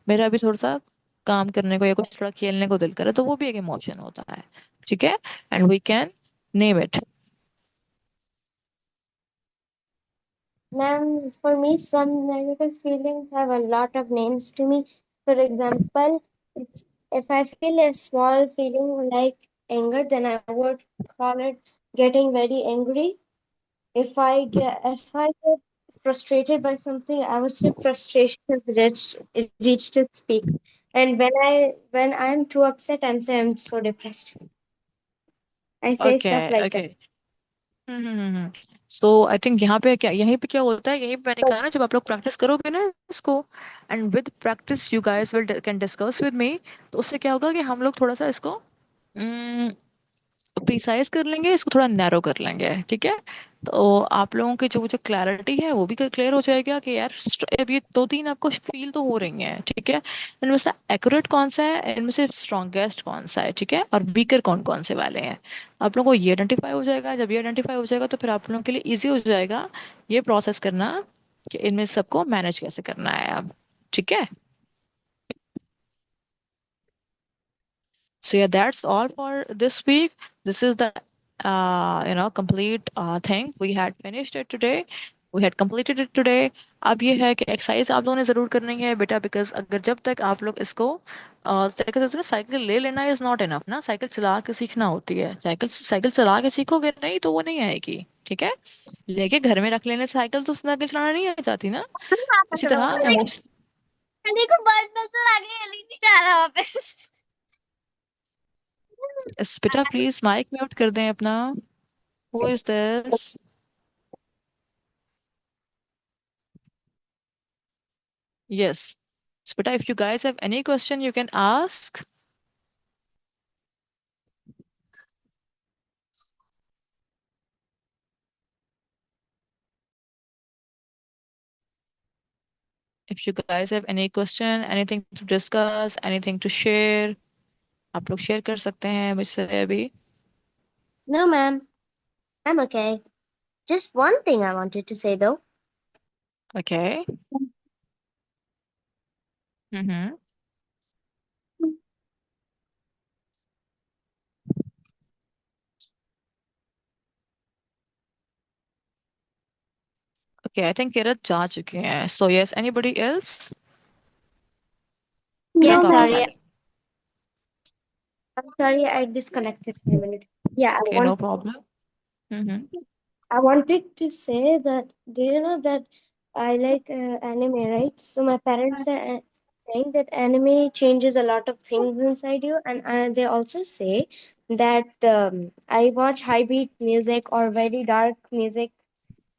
मेरा अभी थोड़ा सा काम करने को या कुछ थोड़ा खेलने को दिल कर रहा है, तो वो भी एक इमोशन होता है, ठीक है, and we can name it. Ma'am, for me, some negative feelings have a lot of names to me. For example, if I feel a small feeling like anger, then I would call it getting very angry. If I get frustrated by something, I would say frustration has reached its peak. And when I'm too upset, I'm so depressed. I say okay stuff like that. Okay. So I think यहाँ पे क्या, यहीं पे क्या होता है, यहीं पे मैंने कहा ना, जब आप लोग प्रैक्टिस करोगे ना इसको, and with practice you guys will can discuss with me, तो उससे क्या होगा कि हम लोग थोड़ा सा इसको प्रिसाइज कर लेंगे, इसको थोड़ा नैरो कर लेंगे, ठीक है। तो आप लोगों की जो जो क्लैरिटी है वो भी क्लियर हो जाएगा कि यार अब ये दो तीन आपको फील तो हो रही हैं, ठीक है, इनमें से एक्यूरेट कौन सा है, इनमें से स्ट्रॉन्गेस्ट कौन सा है, ठीक है, और वीकर कौन कौन से वाले हैं। आप लोगों को ये आइडेंटिफाई हो जाएगा, जब ये आइडेंटिफाई हो जाएगा तो फिर आप लोगों के लिए इजी हो जाएगा ये प्रोसेस करना कि इनमें सबको मैनेज कैसे करना है अब, ठीक है। So yeah, that's all for this week. This is the complete thing. We had finished it today. We had completed it today. अब ये है कि एक्सरसाइज आप लोगों ने जरूर करनी है बेटा, बिकॉज अगर जब तक आप लोग इसको कहते होते हैं ना, साइकिल ले लेना इज नॉट इनफ ना, साइकिल चला के सीखना होती है, साइकिल साइकिल चला के सीखोगे नहीं तो वो नहीं आएगी, ठीक है। लेके घर में रख लेने से साइकिल तो साइकिल चलाना नहीं आ जाती ना। इसी तरह इमोशन। देखो बर्ड नजर आ गई, एलईडी जा रहा वहाँ पे। बेटा प्लीज माइक म्यूट कर दें अपना। Who is this? Yes. So, but if you guys have any question, you can ask. If you guys have any question, anything to discuss, anything to share, आप लोग शेयर कर सकते हैं मुझसे अभी। No, ma'am. I'm okay. Just one thing I wanted to say though. Okay. Mm-hmm. Okay, I think किरत जा चुके हैं. So yes, anybody else? No, किरत ma'am. वापस Sorry, I. I'm sorry I disconnected for a minute. Yeah, Okay, no problem. Mm-hmm. I wanted to say that, do you know that I like anime, right? So my parents are saying that anime changes a lot of things inside you, and they also say that I watch high beat music or very dark music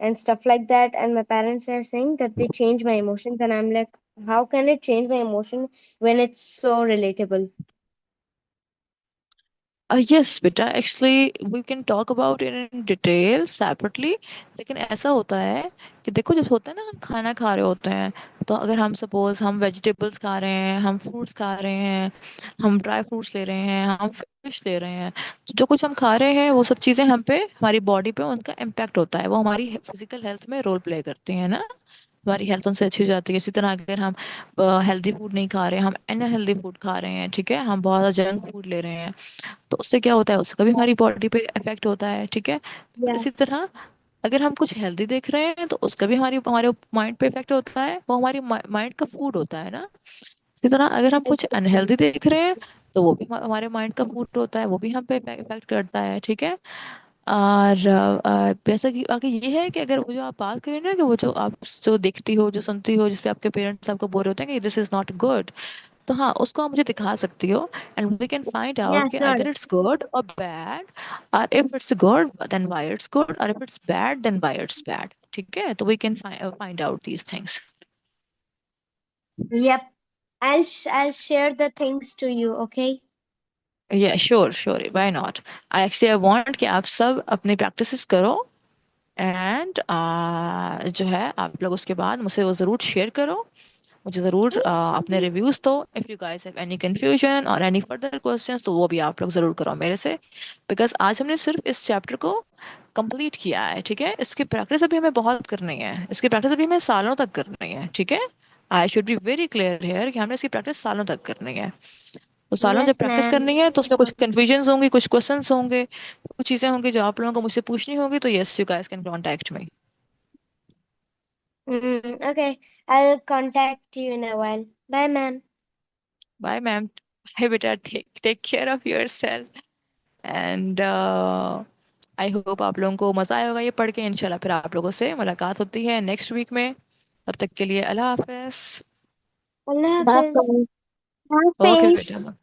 and stuff like that, and my parents are saying that they change my emotions, and I'm like, how can it change my emotion when it's so relatable? Yes बेटा, actually we can talk about it in detail separately. लेकिन ऐसा होता है कि देखो, जब होता है ना हम खाना खा रहे होते हैं, तो अगर हम सपोज हम वेजिटेबल्स खा रहे हैं, हम फ्रूट्स खा रहे हैं, हम ड्राई फ्रूट्स ले रहे हैं, हम फिश ले रहे हैं, तो जो कुछ हम खा रहे हैं वो सब चीज़ें हम पे, हमारी बॉडी पे उनका इम्पैक्ट होता है, वो हमारी फिजिकल हेल्थ में रोल प्ले करती हैं ना, हमारी हेल्थ उनसे अच्छी हो जाती है। इसी तरह अगर हम हेल्दी फूड नहीं खा रहे हैं, हम अनहेल्दी फूड खा रहे हैं, ठीक है, हम बहुत ज़्यादा जंक फूड ले रहे हैं, तो उससे क्या होता है, उसका भी हमारी बॉडी पे इफेक्ट होता है, ठीक है। Yeah. इसी तरह अगर हम कुछ हेल्दी देख रहे हैं तो उसका भी हमारी हमारे माइंड पे इफेक्ट होता है, वो हमारी माइंड का फूड होता है ना। इसी तरह अगर हम कुछ Exactly. अनहेल्दी देख रहे हैं तो वो भी हमारे माइंड का फूड होता है, वो भी हम पे इफेक्ट करता है, ठीक है। और जैसा कि आगे ये है कि अगर वो जो आप बात करें ना, कि वो जो आप जो देखती हो, जो सुनती हो, जिसपे आपके पेरेंट्स आपको बोल रहे होते हैं कि दिस इज नॉट गुड, तो हाँ, उसको आप मुझे दिखा सकती हो, and we can find Yeah, out कि sure. Either it's good or bad, और if it's good then why it's good, और if it's bad then why it's bad, ठीक है, तो we can find out these things. Yep. I'll share the things to you, okay? Yeah sure sure, why not. I want कि आप सब अपनी प्रैक्टिसेस करो, एंड जो है आप लोग उसके बाद मुझसे वो ज़रूर शेयर करो। मुझे ज़रूर Yes. अपने रिव्यूज़ दो। If you guys have any confusion और एनी फर्दर क्वेश्चंस तो वो भी आप लोग ज़रूर करो मेरे से। बिकॉज आज हमने सिर्फ इस चैप्टर को कंप्लीट किया है, ठीक है। इसकी प्रैक्टिस अभी हमें बहुत करनी है, इसकी प्रैक्टिस अभी हमें सालों तक करनी है, ठीक है। I should be very clear here कि हमने इसकी प्रैक्टिस सालों तक करनी है। तो सालों जब Yes, प्रैक्टिस ma'am. करनी है तो उसमें कुछ कन्फ्यूजन्स होंगी, कुछ क्वेश्चंस होंगे, कुछ चीज़ें होंगी जो आप लोगों को मुझसे पूछनी होगी, तो yes you guys can contact me. Okay, I'll contact you in a while. Bye, ma'am. Bye ma'am. Bye बेटा, take take care of your self. And I hope आप लोगों को मज़ा आया होगा ये पढ़ के। इंशाल्लाह फिर आप लोगों से मुलाकात होती है नेक्स्ट वीक में। तब तक के लिए अल्लाह हाफिज। Allah Bye Hafiz. bye. Okay Hafiz. बेटा।